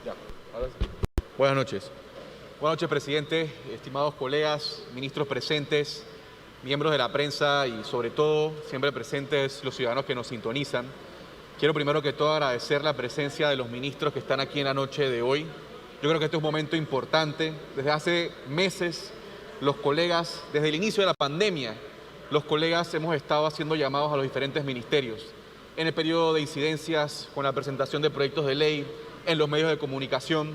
Ya, ahora sí. Buenas noches. Buenas noches, presidente, estimados colegas, ministros presentes, miembros de la prensa y, sobre todo, siempre presentes los ciudadanos que nos sintonizan. Quiero primero que todo agradecer la presencia de los ministros que están aquí en la noche de hoy. Yo creo que este es un momento importante. Desde hace meses, los colegas, desde el inicio de la pandemia, los colegas hemos estado haciendo llamados a los diferentes ministerios. En el periodo de incidencias, con la presentación de proyectos de ley, en los medios de comunicación.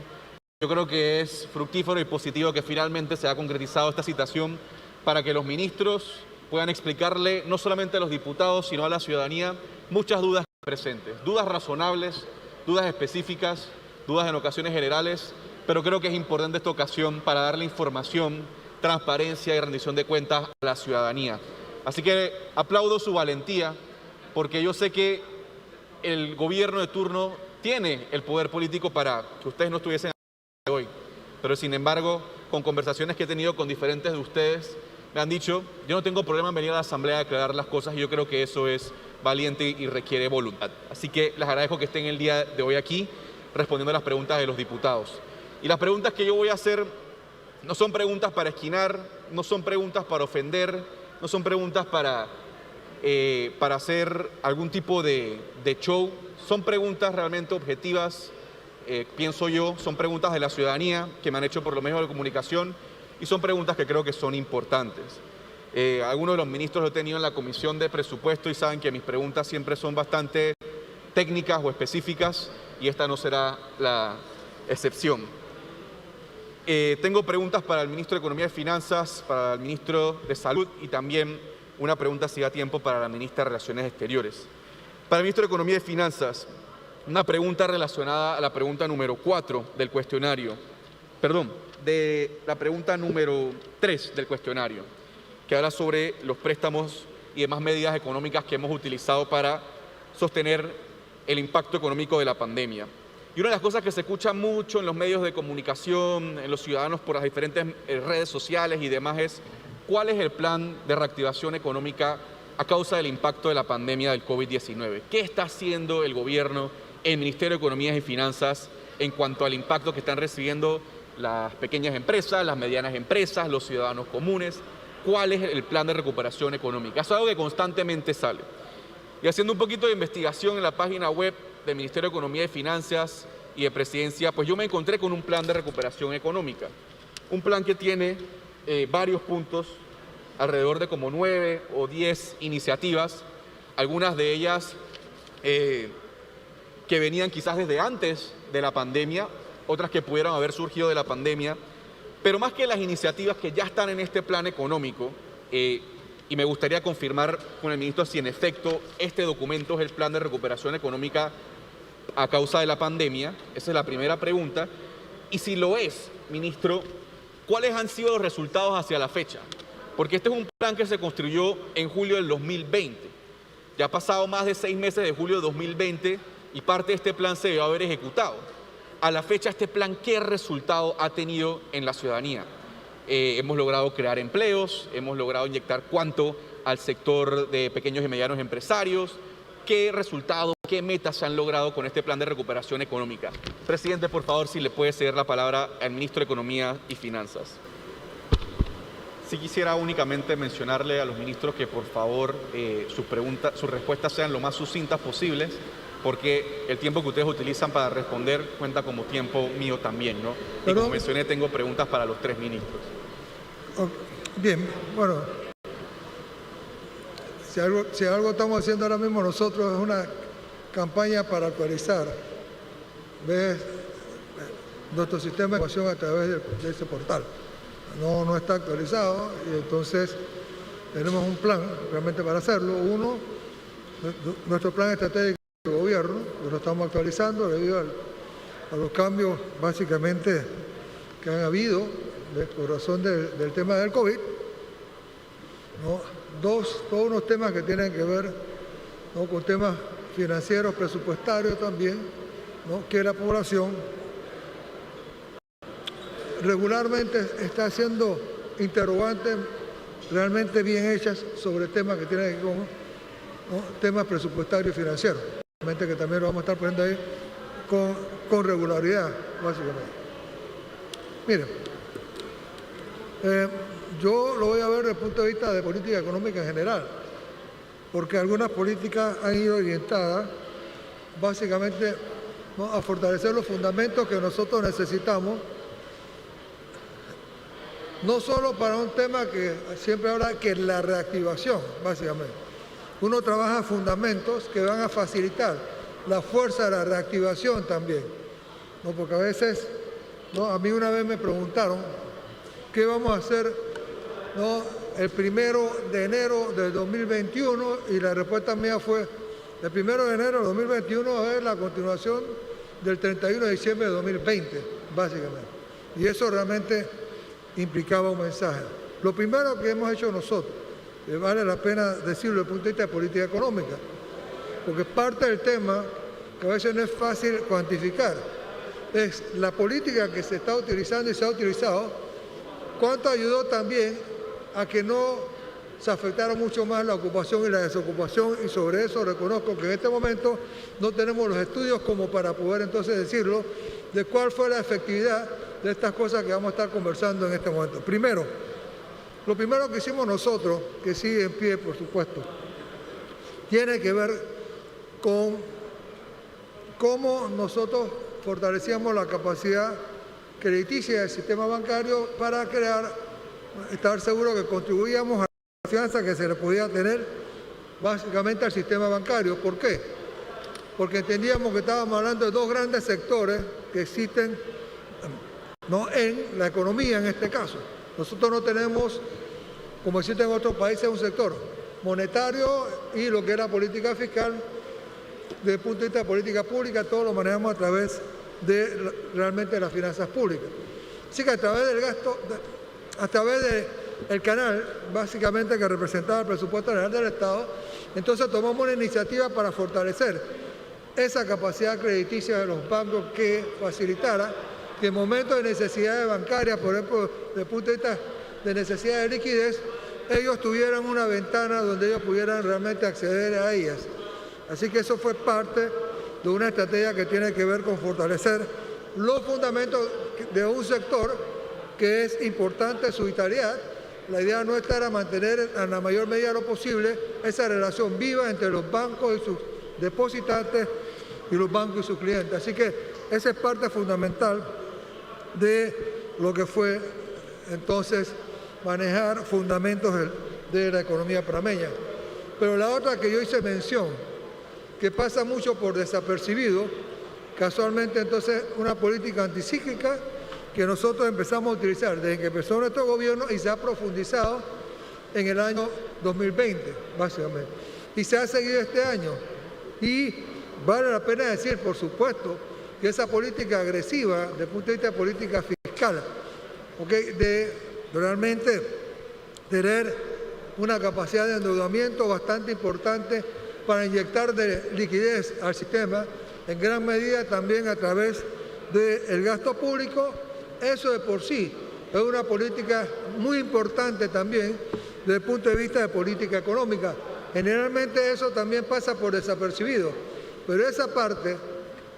Yo creo que es fructífero y positivo que finalmente se ha concretizado esta situación para que los ministros puedan explicarle no solamente a los diputados, sino a la ciudadanía, muchas dudas presentes, dudas razonables, dudas específicas, dudas en ocasiones generales, pero creo que es importante esta ocasión para darle información, transparencia y rendición de cuentas a la ciudadanía. Así que aplaudo su valentía, porque yo sé que el gobierno de turno tiene el poder político para que ustedes no estuviesen hoy, pero sin embargo, con conversaciones que he tenido con diferentes de ustedes, me han dicho, yo no tengo problema en venir a la Asamblea a aclarar las cosas, y yo creo que eso es valiente y requiere voluntad. Así que les agradezco que estén el día de hoy aquí respondiendo a las preguntas de los diputados. Y las preguntas que yo voy a hacer no son preguntas para esquinar, no son preguntas para ofender, no son preguntas para hacer algún tipo de show, son preguntas realmente objetivas. Pienso yo, son preguntas de la ciudadanía que me han hecho por los medios de comunicación y son preguntas que creo que son importantes. Algunos de los ministros lo he tenido en la Comisión de Presupuesto y saben que mis preguntas siempre son bastante técnicas o específicas y esta no será la excepción. Tengo preguntas para el ministro de Economía y Finanzas, para el ministro de Salud y también una pregunta, si da tiempo, para la ministra de Relaciones Exteriores. Para el ministro de Economía y Finanzas, una pregunta relacionada a la pregunta número 4 del cuestionario, de la pregunta número 3 del cuestionario, que habla sobre los préstamos y demás medidas económicas que hemos utilizado para sostener el impacto económico de la pandemia. Y una de las cosas que se escucha mucho en los medios de comunicación, en los ciudadanos por las diferentes redes sociales y demás es ¿cuál es el plan de reactivación económica a causa del impacto de la pandemia del COVID-19? ¿Qué está haciendo el gobierno, el Ministerio de Economía y Finanzas en cuanto al impacto que están recibiendo las pequeñas empresas, las medianas empresas, los ciudadanos comunes? ¿Cuál es el plan de recuperación económica? Es algo que constantemente sale. Y haciendo un poquito de investigación en la página web del Ministerio de Economía y Finanzas y de Presidencia, pues yo me encontré con un plan de recuperación económica. Un plan que tiene varios puntos, alrededor de como 9 o 10 iniciativas, algunas de ellas que venían quizás desde antes de la pandemia, otras que pudieron haber surgido de la pandemia, pero más que las iniciativas que ya están en este plan económico, y me gustaría confirmar con el ministro si en efecto este documento es el plan de recuperación económica a causa de la pandemia, esa es la primera pregunta, y si lo es, ministro, ¿cuáles han sido los resultados hacia la fecha? Porque este es un plan que se construyó en julio del 2020, ya ha pasado más de 6 meses de julio de 2020 y parte de este plan se debió haber ejecutado. A la fecha, este plan, ¿qué resultado ha tenido en la ciudadanía? Hemos logrado crear empleos, hemos logrado inyectar cuánto al sector de pequeños y medianos empresarios, qué resultados, qué metas se han logrado con este plan de recuperación económica. Presidente, por favor, si le puede ceder la palabra al ministro de Economía y Finanzas. Sí quisiera únicamente mencionarle a los ministros que por favor sus respuestas sean lo más sucintas posibles, porque el tiempo que ustedes utilizan para responder cuenta como tiempo mío también, ¿no? Y como mencioné, tengo preguntas para los 3 ministros. Bien, bueno, si algo estamos haciendo ahora mismo nosotros es una campaña para actualizar nuestro sistema de información a través de ese portal. No está actualizado y entonces tenemos un plan realmente para hacerlo. Uno, nuestro plan estratégico de gobierno, que lo estamos actualizando debido a los cambios básicamente que han habido por razón del tema del COVID. ¿No? Todos unos temas que tienen que ver, ¿no?, con temas financieros, presupuestarios también, ¿no?, que la población regularmente está haciendo interrogantes realmente bien hechas sobre temas que tienen que ver con, ¿no?, temas presupuestarios y financieros. Realmente que también lo vamos a estar poniendo ahí con regularidad, básicamente. Miren, yo lo voy a ver desde el punto de vista de política económica en general, porque algunas políticas han ido orientadas básicamente, ¿no?, a fortalecer los fundamentos que nosotros necesitamos, no solo para un tema que siempre habla, que es la reactivación, básicamente. Uno trabaja fundamentos que van a facilitar la fuerza de la reactivación también, ¿no? Porque a veces, ¿no?, a mí una vez me preguntaron qué vamos a hacer, ¿no?, el 1 de enero del 2021, y la respuesta mía fue: el 1 de enero del 2021 es la continuación del 31 de diciembre de 2020, básicamente. Y eso realmente implicaba un mensaje. Lo primero que hemos hecho nosotros, que vale la pena decirlo desde el punto de vista de política económica, porque parte del tema, que a veces no es fácil cuantificar, es la política que se está utilizando y se ha utilizado, cuánto ayudó también a que no se afectara mucho más la ocupación y la desocupación, y sobre eso reconozco que en este momento no tenemos los estudios como para poder entonces decirlo, de cuál fue la efectividad de estas cosas que vamos a estar conversando en este momento. Primero, lo primero que hicimos nosotros, que sigue en pie, por supuesto, tiene que ver con cómo nosotros fortalecíamos la capacidad crediticia del sistema bancario para estar seguros que contribuíamos a la confianza que se le podía tener básicamente al sistema bancario. ¿Por qué? Porque entendíamos que estábamos hablando de dos grandes sectores que existen, ¿no?, en la economía en este caso. Nosotros no tenemos, como existe en otros países, un sector monetario y lo que era política fiscal. Desde el punto de vista de política pública, todo lo manejamos a través de realmente las finanzas públicas. Así que a través del gasto, a través del canal, básicamente, que representaba el presupuesto general del Estado, entonces tomamos una iniciativa para fortalecer esa capacidad crediticia de los bancos que facilitara que en momentos de necesidades bancarias, por ejemplo, desde el punto de vista de necesidad de liquidez, ellos tuvieran una ventana donde ellos pudieran realmente acceder a ellas. Así que eso fue parte de una estrategia que tiene que ver con fortalecer los fundamentos de un sector que es importante su vitalidad. La idea nuestra era mantener en la mayor medida lo posible esa relación viva entre los bancos y sus depositantes y los bancos y sus clientes. Así que esa es parte fundamental de lo que fue entonces manejar fundamentos de la economía panameña. Pero la otra que yo hice mención, que pasa mucho por desapercibido, casualmente entonces una política anticíclica que nosotros empezamos a utilizar desde que empezó nuestro gobierno y se ha profundizado en el año 2020, básicamente. Y se ha seguido este año. Y vale la pena decir, por supuesto, que esa política agresiva, desde el punto de vista de política fiscal, ¿okay?, de realmente tener una capacidad de endeudamiento bastante importante para inyectar de liquidez al sistema, en gran medida también a través del gasto público. Eso de por sí es una política muy importante también desde el punto de vista de política económica. Generalmente eso también pasa por desapercibido, pero esa parte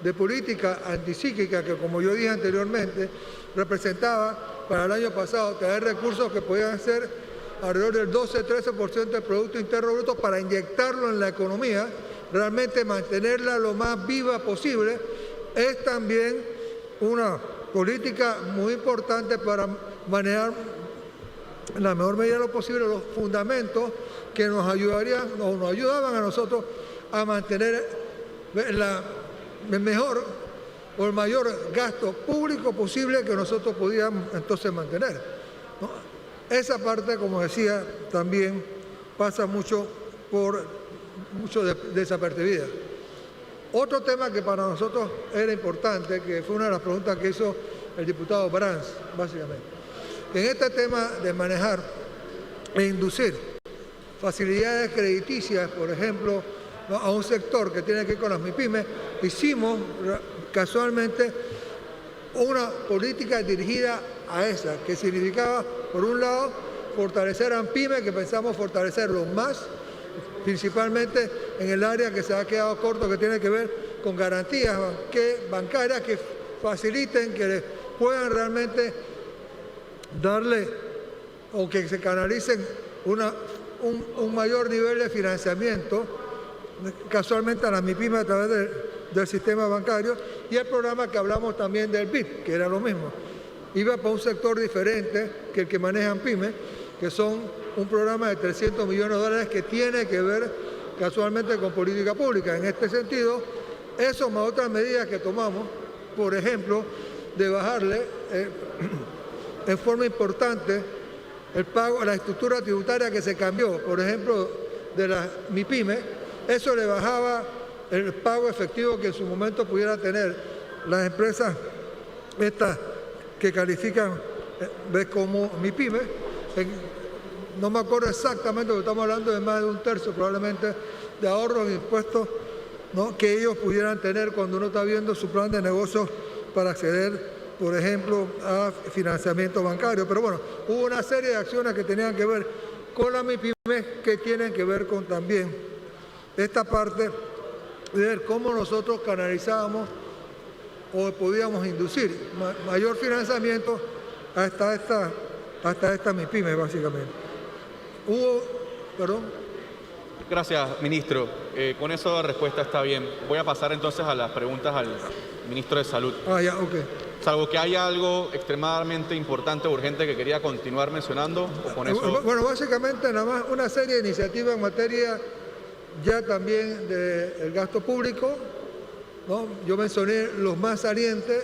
de política anticíclica que, como yo dije anteriormente, representaba para el año pasado traer recursos que podían ser alrededor del 12-13% del Producto Interno Bruto para inyectarlo en la economía, realmente mantenerla lo más viva posible, es también una política muy importante para manejar en la mejor medida de lo posible los fundamentos que nos ayudarían o nos ayudaban a nosotros a mantener el mejor o el mayor gasto público posible que nosotros podíamos entonces mantener, ¿no? Esa parte, como decía, también pasa mucho desapercibida. Otro tema que para nosotros era importante, que fue una de las preguntas que hizo el diputado Brands, básicamente, que en este tema de manejar e inducir facilidades crediticias, por ejemplo, ¿no?, a un sector que tiene que ver con las MIPYMES, hicimos casualmente una política dirigida a esa, que significaba, por un lado, fortalecer a ANPYME, que pensamos fortalecerlo más, principalmente en el área que se ha quedado corto, que tiene que ver con garantías bancarias que faciliten, que les puedan realmente darle o que se canalicen un mayor nivel de financiamiento, casualmente a la MIPYME a través del sistema bancario, y el programa que hablamos también del BIP, que era lo mismo. Iba para un sector diferente que el que manejan pymes, que son un programa de 300 millones de dólares que tiene que ver casualmente con política pública. En este sentido, eso más otras medidas que tomamos, por ejemplo, de bajarle en forma importante el pago, la estructura tributaria que se cambió, por ejemplo, de la MIPYME, eso le bajaba el pago efectivo que en su momento pudiera tener las empresas estas que califican como MIPYME. No me acuerdo exactamente, porque estamos hablando de más de un tercio probablemente de ahorros en impuestos, ¿no?, que ellos pudieran tener cuando uno está viendo su plan de negocios para acceder, por ejemplo, a financiamiento bancario. Pero bueno, hubo una serie de acciones que tenían que ver con la MIPYME, que tienen que ver con también esta parte de ver cómo nosotros canalizábamos o podíamos inducir mayor financiamiento hasta esta MIPYME, básicamente. Gracias, ministro. Con eso la respuesta está bien. Voy a pasar entonces a las preguntas al ministro de Salud. Ya, ok. Salvo que haya algo extremadamente importante o urgente que quería continuar mencionando, o con eso... Bueno, básicamente nada más una serie de iniciativas en materia ya también del gasto público, ¿no? Yo mencioné los más salientes,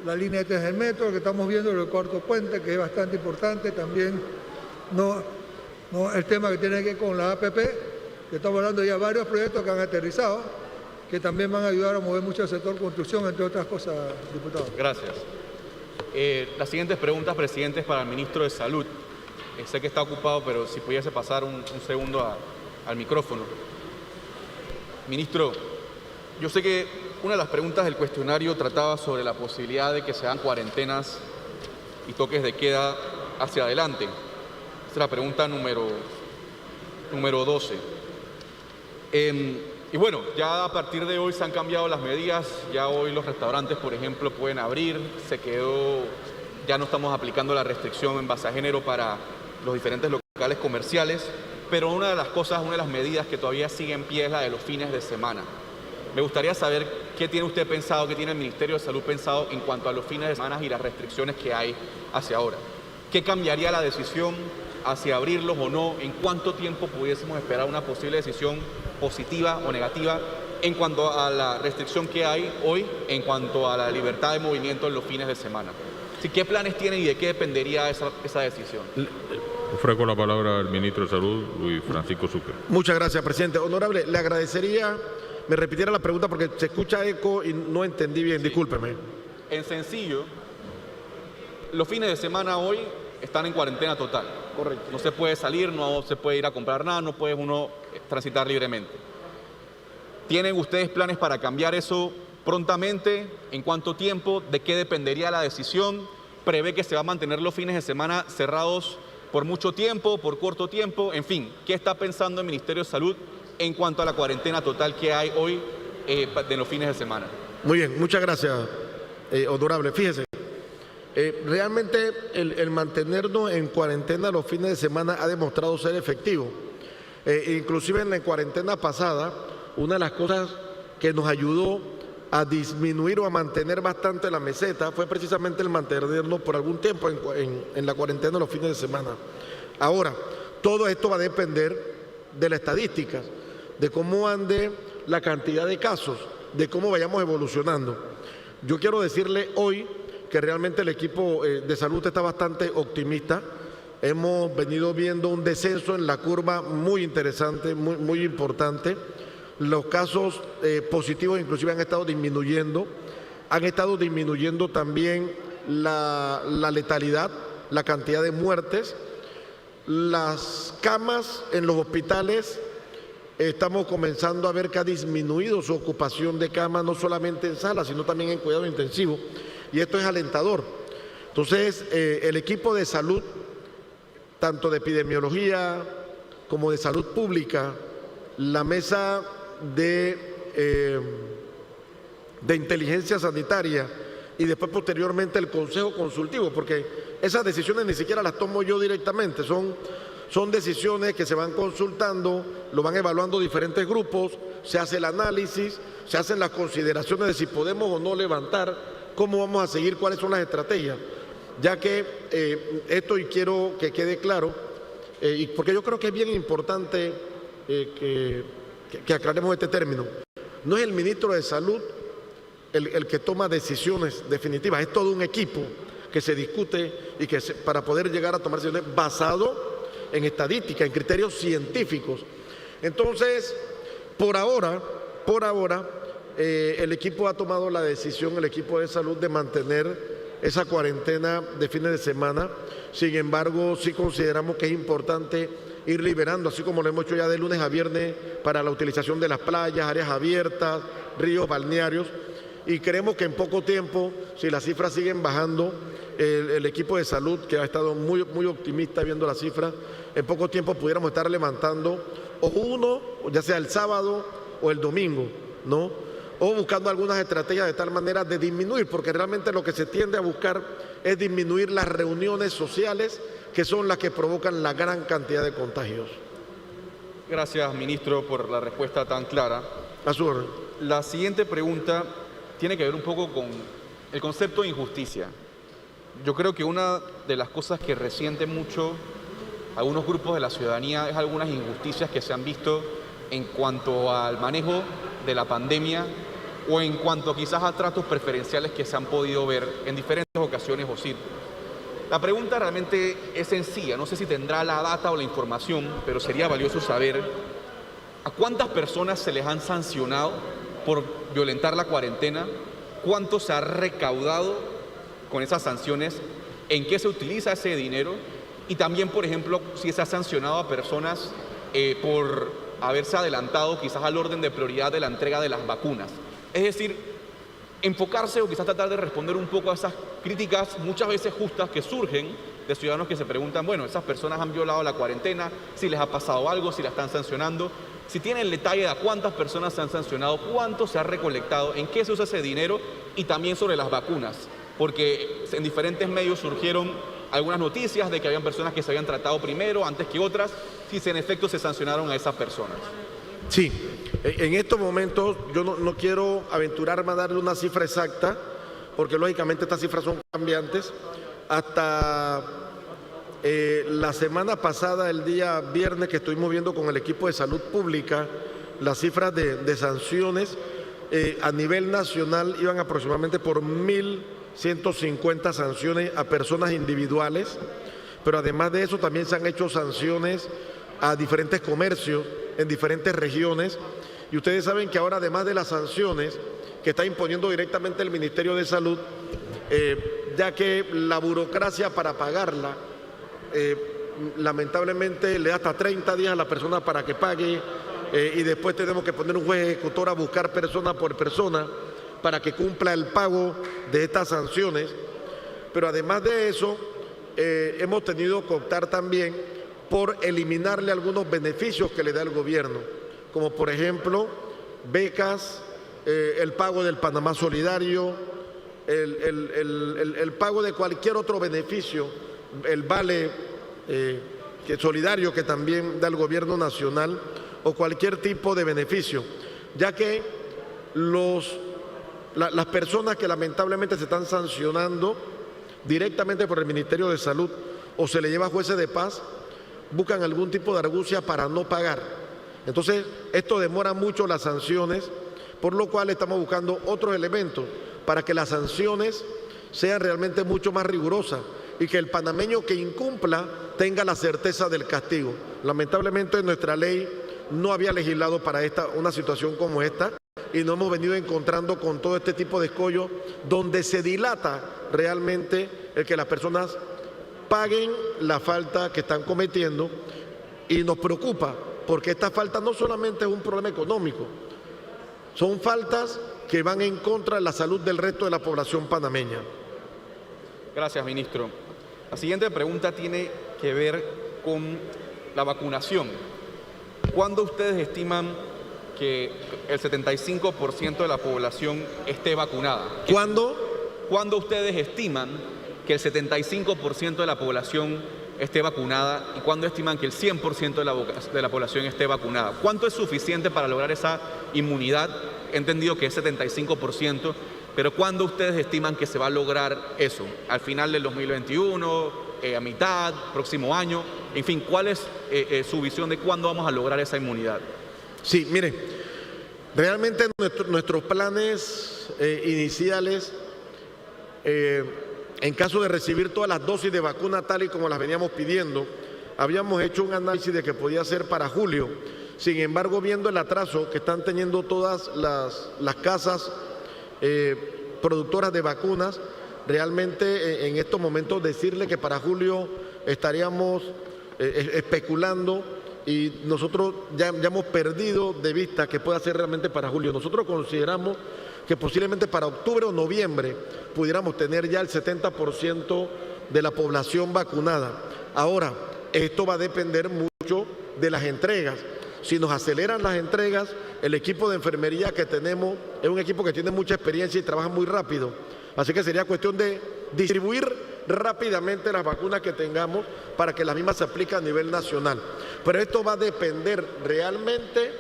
la línea 3 del metro, que estamos viendo, el cuarto puente, que es bastante importante, también el tema que tiene que ver con la APP, que estamos hablando de ya varios proyectos que han aterrizado, que también van a ayudar a mover mucho el sector construcción, entre otras cosas, diputado. Gracias. Las siguientes preguntas, presidente, para el ministro de Salud. Sé que está ocupado, pero si pudiese pasar un segundo al micrófono. Ministro, yo sé que una de las preguntas del cuestionario trataba sobre la posibilidad de que se hagan cuarentenas y toques de queda hacia adelante. Esa es la pregunta número 12. Y bueno, ya a partir de hoy se han cambiado las medidas. Ya hoy los restaurantes, por ejemplo, pueden abrir. Ya no estamos aplicando la restricción en base a género para los diferentes locales comerciales. Pero una de las medidas que todavía sigue en pie es la de los fines de semana. Me gustaría saber qué tiene usted pensado, qué tiene el Ministerio de Salud pensado en cuanto a los fines de semana y las restricciones que hay hacia ahora. ¿Qué cambiaría la decisión hacia abrirlos o no? ¿En cuánto tiempo pudiésemos esperar una posible decisión positiva o negativa en cuanto a la restricción que hay hoy en cuanto a la libertad de movimiento en los fines de semana? ¿Qué planes tienen y de qué dependería esa decisión? Ofrezco la palabra al ministro de Salud, Luis Francisco Sucre. Muchas gracias, presidente. Honorable, le agradecería, me repitiera la pregunta porque se escucha eco y no entendí bien, sí. Discúlpeme. En sencillo, los fines de semana hoy están en cuarentena total. Correcto. No se puede salir, no se puede ir a comprar nada, no puede uno transitar libremente. ¿Tienen ustedes planes para cambiar eso prontamente? ¿En cuánto tiempo? ¿De qué dependería la decisión? ¿Prevé que se va a mantener los fines de semana cerrados por mucho tiempo, por corto tiempo? En fin, ¿qué está pensando el Ministerio de Salud en cuanto a la cuarentena total que hay hoy de los fines de semana? Muy bien, muchas gracias, honorable. Fíjese, realmente el mantenernos en cuarentena los fines de semana ha demostrado ser efectivo. Inclusive en la cuarentena pasada, una de las cosas que nos ayudó a disminuir o a mantener bastante la meseta fue precisamente el mantenernos por algún tiempo en la cuarentena los fines de semana. Ahora, todo esto va a depender de las estadísticas, de cómo ande la cantidad de casos, de cómo vayamos evolucionando. Yo quiero decirle hoy que realmente el equipo de salud está bastante optimista. Hemos venido viendo un descenso en la curva muy interesante, muy importante. Los casos positivos inclusive han estado disminuyendo también la letalidad, la cantidad de muertes. Las camas en los hospitales, estamos comenzando a ver que ha disminuido su ocupación de camas, no solamente en salas, sino también en cuidado intensivo, y esto es alentador. Entonces, el equipo de salud, tanto de epidemiología como de salud pública, la mesa de de inteligencia sanitaria y después posteriormente el Consejo Consultivo, porque esas decisiones ni siquiera las tomo yo directamente, son decisiones que se van consultando, lo van evaluando diferentes grupos, se hace el análisis, se hacen las consideraciones de si podemos o no levantar, cómo vamos a seguir, cuáles son las estrategias, ya que esto, y quiero que quede claro, y porque yo creo que es bien importante que aclaremos este término, no es el ministro de Salud el que toma decisiones definitivas, es todo un equipo que se discute y para poder llegar a tomar decisiones basado en estadística, en criterios científicos. Entonces, por ahora, el equipo ha tomado la decisión, el equipo de salud, de mantener esa cuarentena de fines de semana. Sin embargo, sí consideramos que es importante ir liberando, así como lo hemos hecho ya de lunes a viernes, para la utilización de las playas, áreas abiertas, ríos, balnearios, y creemos que en poco tiempo, si las cifras siguen bajando, el equipo de salud, que ha estado muy, muy optimista viendo las cifras, en poco tiempo pudiéramos estar levantando o uno, ya sea el sábado o el domingo, ¿no? O buscando algunas estrategias de tal manera de disminuir, porque realmente lo que se tiende a buscar es disminuir las reuniones sociales, que son las que provocan la gran cantidad de contagios. Gracias, ministro, por la respuesta tan clara. A su orden. La siguiente pregunta tiene que ver un poco con el concepto de injusticia. Yo creo que una de las cosas que resienten mucho algunos grupos de la ciudadanía es algunas injusticias que se han visto en cuanto al manejo de la pandemia o en cuanto quizás a tratos preferenciales que se han podido ver en diferentes ocasiones o sitios. La pregunta realmente es sencilla, no sé si tendrá la data o la información, pero sería valioso saber a cuántas personas se les han sancionado por violentar la cuarentena, cuánto se ha recaudado con esas sanciones, en qué se utiliza ese dinero y también, por ejemplo, si se ha sancionado a personas por haberse adelantado quizás al orden de prioridad de la entrega de las vacunas. Es decir, enfocarse o quizás tratar de responder un poco a esas críticas muchas veces justas que surgen de ciudadanos que se preguntan, bueno, esas personas han violado la cuarentena, si les ha pasado algo, si la están sancionando. Si tienen el detalle de a cuántas personas se han sancionado, cuánto se ha recolectado, en qué se usa ese dinero y también sobre las vacunas, porque en diferentes medios surgieron algunas noticias de que habían personas que se habían tratado primero, antes que otras, si en efecto se sancionaron a esas personas. Sí, en estos momentos yo no quiero aventurarme a darle una cifra exacta, porque lógicamente estas cifras son cambiantes. Hasta la semana pasada, el día viernes, que estuvimos viendo con el equipo de salud pública, las cifras de sanciones a nivel nacional iban aproximadamente por 1.150 sanciones a personas individuales, pero además de eso también se han hecho sanciones a diferentes comercios en diferentes regiones, y ustedes saben que ahora, además de las sanciones que está imponiendo directamente el Ministerio de Salud, ya que la burocracia para pagarla lamentablemente le da hasta 30 días a la persona para que pague, y después tenemos que poner un juez ejecutor a buscar persona por persona para que cumpla el pago de estas sanciones. Pero además de eso, hemos tenido que optar también por eliminarle algunos beneficios que le da el gobierno, como por ejemplo becas, el pago del Panamá Solidario, el pago de cualquier otro beneficio, el vale solidario que también da el gobierno nacional, o cualquier tipo de beneficio, ya que las personas que lamentablemente se están sancionando directamente por el Ministerio de Salud o se le lleva a jueces de paz, buscan algún tipo de argucia para no pagar. Entonces, esto demora mucho las sanciones, por lo cual estamos buscando otros elementos para que las sanciones sean realmente mucho más rigurosas y que el panameño que incumpla tenga la certeza del castigo. Lamentablemente, nuestra ley no había legislado para una situación como esta, y nos hemos venido encontrando con todo este tipo de escollos donde se dilata realmente el que las personas paguen la falta que están cometiendo, y nos preocupa porque esta falta no solamente es un problema económico, son faltas que van en contra de la salud del resto de la población panameña. Gracias, ministro. La siguiente pregunta tiene que ver con la vacunación. ¿Cuándo ustedes estiman que el 75% de la población esté vacunada. ¿Cuándo? ¿Cuándo ustedes estiman que el 75% de la población esté vacunada y cuándo estiman que el 100% de la población esté vacunada? ¿Cuánto es suficiente para lograr esa inmunidad? He entendido que es 75%, pero ¿cuándo ustedes estiman que se va a lograr eso? ¿Al final del 2021? ¿A mitad? ¿Próximo año? En fin, ¿cuál es su visión de cuándo vamos a lograr esa inmunidad? Sí, mire, realmente nuestros planes iniciales, en caso de recibir todas las dosis de vacuna tal y como las veníamos pidiendo, habíamos hecho un análisis de que podía ser para julio. Sin embargo, viendo el atraso que están teniendo todas las casas productoras de vacunas, realmente en estos momentos decirle que para julio estaríamos especulando y nosotros ya hemos perdido de vista que pueda ser realmente para julio. Nosotros consideramos que posiblemente para octubre o noviembre pudiéramos tener ya el 70% de la población vacunada. Ahora, esto va a depender mucho de las entregas. Si nos aceleran las entregas, el equipo de enfermería que tenemos es un equipo que tiene mucha experiencia y trabaja muy rápido. Así que sería cuestión de distribuir rápidamente las vacunas que tengamos para que las mismas se apliquen a nivel nacional. Pero esto va a depender realmente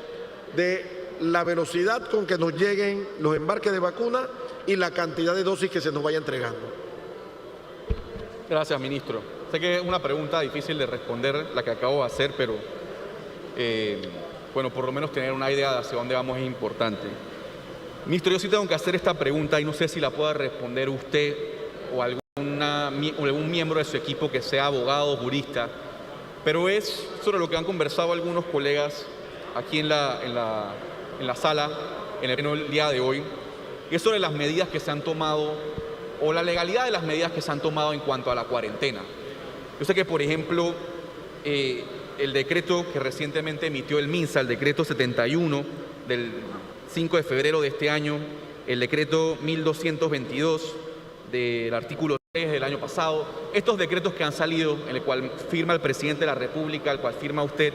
de la velocidad con que nos lleguen los embarques de vacunas y la cantidad de dosis que se nos vaya entregando. Gracias, ministro. Sé que es una pregunta difícil de responder la que acabo de hacer, pero bueno, por lo menos tener una idea de hacia dónde vamos es importante. Ministro, yo sí tengo que hacer esta pregunta y no sé si la pueda responder usted o algún miembro de su equipo que sea abogado o jurista, pero es sobre lo que han conversado algunos colegas aquí en la sala, en el día de hoy, y es sobre las medidas que se han tomado o la legalidad de las medidas que se han tomado en cuanto a la cuarentena. Yo sé que, por ejemplo, el decreto que recientemente emitió el MINSA, el decreto 71 del 5 de febrero de este año, el decreto 1222 del artículo 3 del año pasado, estos decretos que han salido, en el cual firma el presidente de la República, el cual firma usted,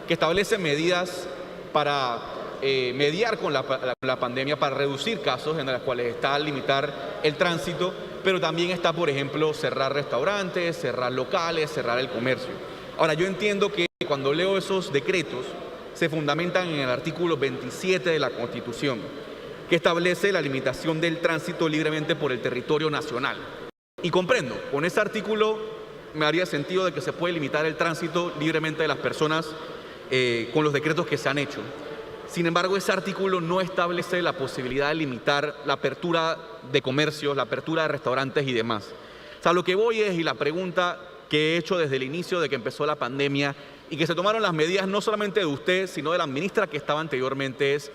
que establecen medidas para mediar con la pandemia, para reducir casos en los cuales está limitar el tránsito, pero también está, por ejemplo, cerrar restaurantes, cerrar locales, cerrar el comercio. Ahora, yo entiendo que cuando leo esos decretos, se fundamentan en el artículo 27 de la Constitución, que establece la limitación del tránsito libremente por el territorio nacional. Y comprendo, con ese artículo me haría sentido de que se puede limitar el tránsito libremente de las personas con los decretos que se han hecho. Sin embargo, ese artículo no establece la posibilidad de limitar la apertura de comercios, la apertura de restaurantes y demás. O sea, lo que voy es, y la pregunta que he hecho desde el inicio de que empezó la pandemia y que se tomaron las medidas no solamente de usted, sino de la ministra que estaba anteriormente, es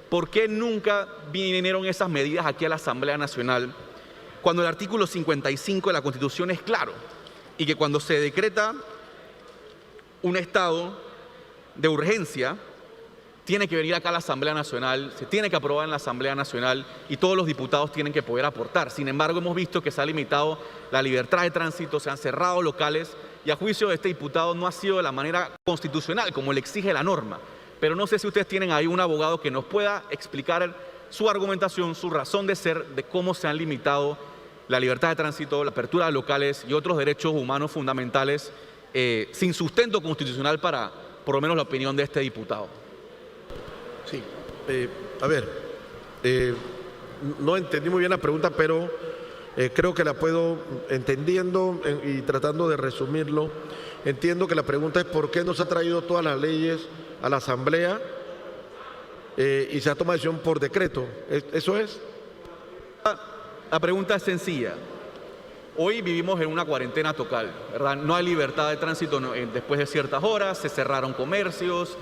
¿por qué nunca vinieron esas medidas aquí a la Asamblea Nacional cuando el artículo 55 de la Constitución es claro y que cuando se decreta un estado de urgencia tiene que venir acá a la Asamblea Nacional, se tiene que aprobar en la Asamblea Nacional y todos los diputados tienen que poder aportar? Sin embargo, hemos visto que se ha limitado la libertad de tránsito, se han cerrado locales y a juicio de este diputado no ha sido de la manera constitucional como le exige la norma. Pero no sé si ustedes tienen ahí un abogado que nos pueda explicar su argumentación, su razón de ser, de cómo se han limitado la libertad de tránsito, la apertura de locales y otros derechos humanos fundamentales sin sustento constitucional para, por lo menos, la opinión de este diputado. Sí, no entendí muy bien la pregunta, pero creo que la puedo entendiendo y tratando de resumirlo. Entiendo que la pregunta es ¿por qué no se ha traído todas las leyes a la Asamblea y se ha tomado decisión por decreto? ¿Eso es? La pregunta es sencilla. Hoy vivimos en una cuarentena total, ¿verdad? No hay libertad de tránsito después de ciertas horas, se cerraron comercios,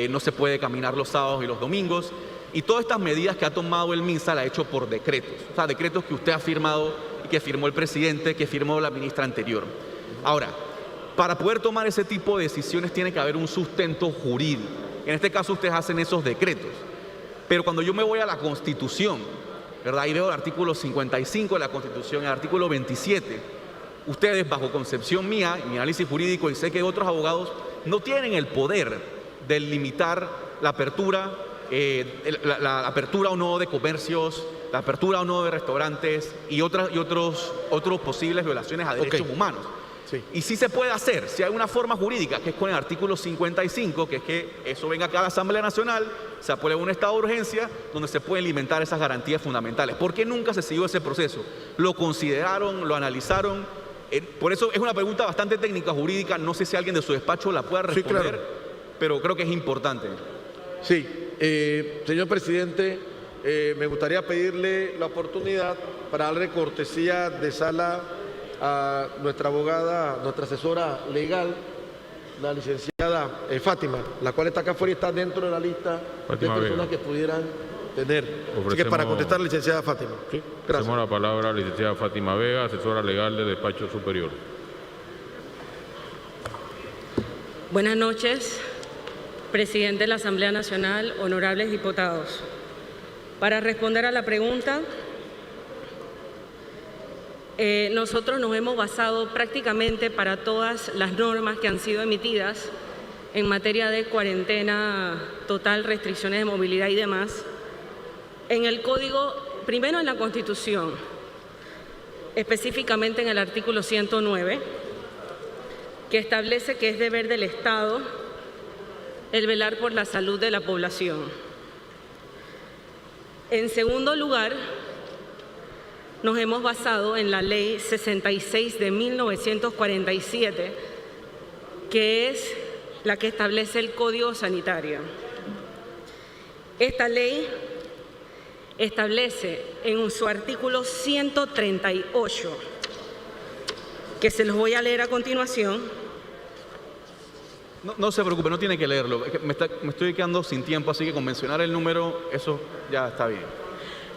no se puede caminar los sábados y los domingos. Y todas estas medidas que ha tomado el MINSA las ha hecho por decretos. O sea, decretos que usted ha firmado y que firmó el presidente, que firmó la ministra anterior. Ahora, para poder tomar ese tipo de decisiones tiene que haber un sustento jurídico. En este caso ustedes hacen esos decretos. Pero cuando yo me voy a la Constitución, ¿verdad? Y veo el artículo 55 de la Constitución, el artículo 27, ustedes, bajo concepción mía, mi análisis jurídico, y sé que otros abogados, no tienen el poder de limitar la apertura la apertura o no de comercios, la apertura o no de restaurantes y otros posibles violaciones a derechos humanos. Sí. Y sí se puede hacer, si hay una forma jurídica, que es con el artículo 55, que es que eso venga acá a la Asamblea Nacional, se apruebe un estado de urgencia donde se pueden limitar esas garantías fundamentales. ¿Por qué nunca se siguió ese proceso? ¿Lo consideraron? ¿Lo analizaron? Por eso es una pregunta bastante técnica, jurídica, no sé si alguien de su despacho la pueda responder, Sí, claro. pero creo que es importante. Sí, señor presidente, me gustaría pedirle la oportunidad para darle cortesía de sala a nuestra abogada, nuestra asesora legal, la licenciada Fátima, la cual está acá afuera y está dentro de la lista Fátima de personas Vega. que pudieran tener. Así que para contestar, licenciada Fátima. ¿Sí? Gracias. Hacemos la palabra a la licenciada Fátima Vega, asesora legal del Despacho Superior. Buenas noches, presidente de la Asamblea Nacional, honorables diputados. Para responder a la pregunta, nosotros nos hemos basado prácticamente para todas las normas que han sido emitidas en materia de cuarentena total, restricciones de movilidad y demás, en el Código, primero en la Constitución, específicamente en el artículo 109, que establece que es deber del Estado el velar por la salud de la población. En segundo lugar, nos hemos basado en la Ley 66 de 1947, que es la que establece el Código Sanitario. Esta ley establece en su artículo 138, que se los voy a leer a continuación. No se preocupe, no tiene que leerlo. Es que me estoy quedando sin tiempo, así que con mencionar el número, eso ya está bien.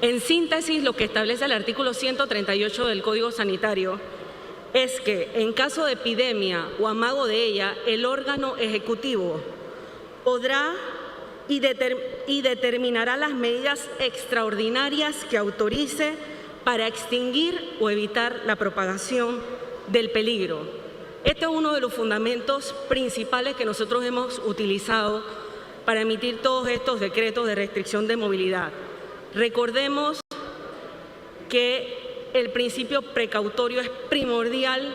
En síntesis, lo que establece el artículo 138 del Código Sanitario es que en caso de epidemia o amago de ella, el órgano ejecutivo podrá y determinará las medidas extraordinarias que autorice para extinguir o evitar la propagación del peligro. Este es uno de los fundamentos principales que nosotros hemos utilizado para emitir todos estos decretos de restricción de movilidad. Recordemos que el principio precautorio es primordial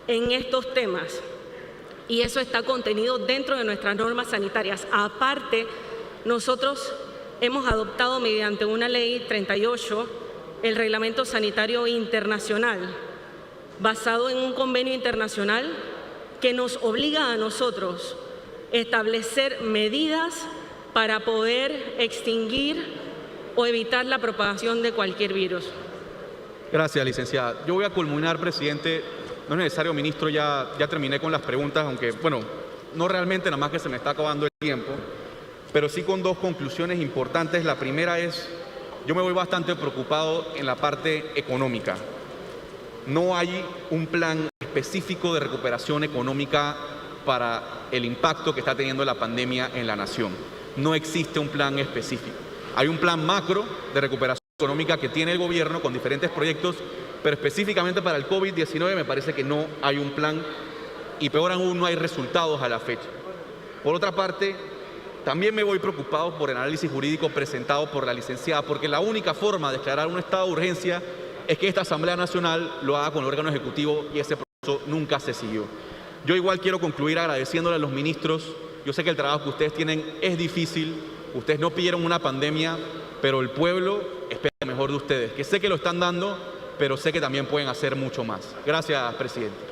en estos temas y eso está contenido dentro de nuestras normas sanitarias. Aparte, nosotros hemos adoptado mediante una ley 38 el Reglamento Sanitario Internacional, basado en un convenio internacional que nos obliga a nosotros a establecer medidas para poder extinguir o evitar la propagación de cualquier virus. Gracias, licenciada. Yo voy a culminar, presidente. No es necesario, ministro, ya terminé con las preguntas, aunque, bueno, no realmente, nada más que se me está acabando el tiempo, pero sí con dos conclusiones importantes. La primera es, yo me voy bastante preocupado en la parte económica. No hay un plan específico de recuperación económica para el impacto que está teniendo la pandemia en la nación. No existe un plan específico. Hay un plan macro de recuperación económica que tiene el gobierno con diferentes proyectos, pero específicamente para el COVID-19 me parece que no hay un plan y peor aún no hay resultados a la fecha. Por otra parte, también me voy preocupado por el análisis jurídico presentado por la licenciada, porque la única forma de declarar un estado de urgencia es que esta Asamblea Nacional lo haga con el órgano ejecutivo y ese proceso nunca se siguió. Yo igual quiero concluir agradeciéndole a los ministros. Yo sé que el trabajo que ustedes tienen es difícil. Ustedes no pidieron una pandemia, pero el pueblo espera lo mejor de ustedes, que sé que lo están dando, pero sé que también pueden hacer mucho más. Gracias, presidente.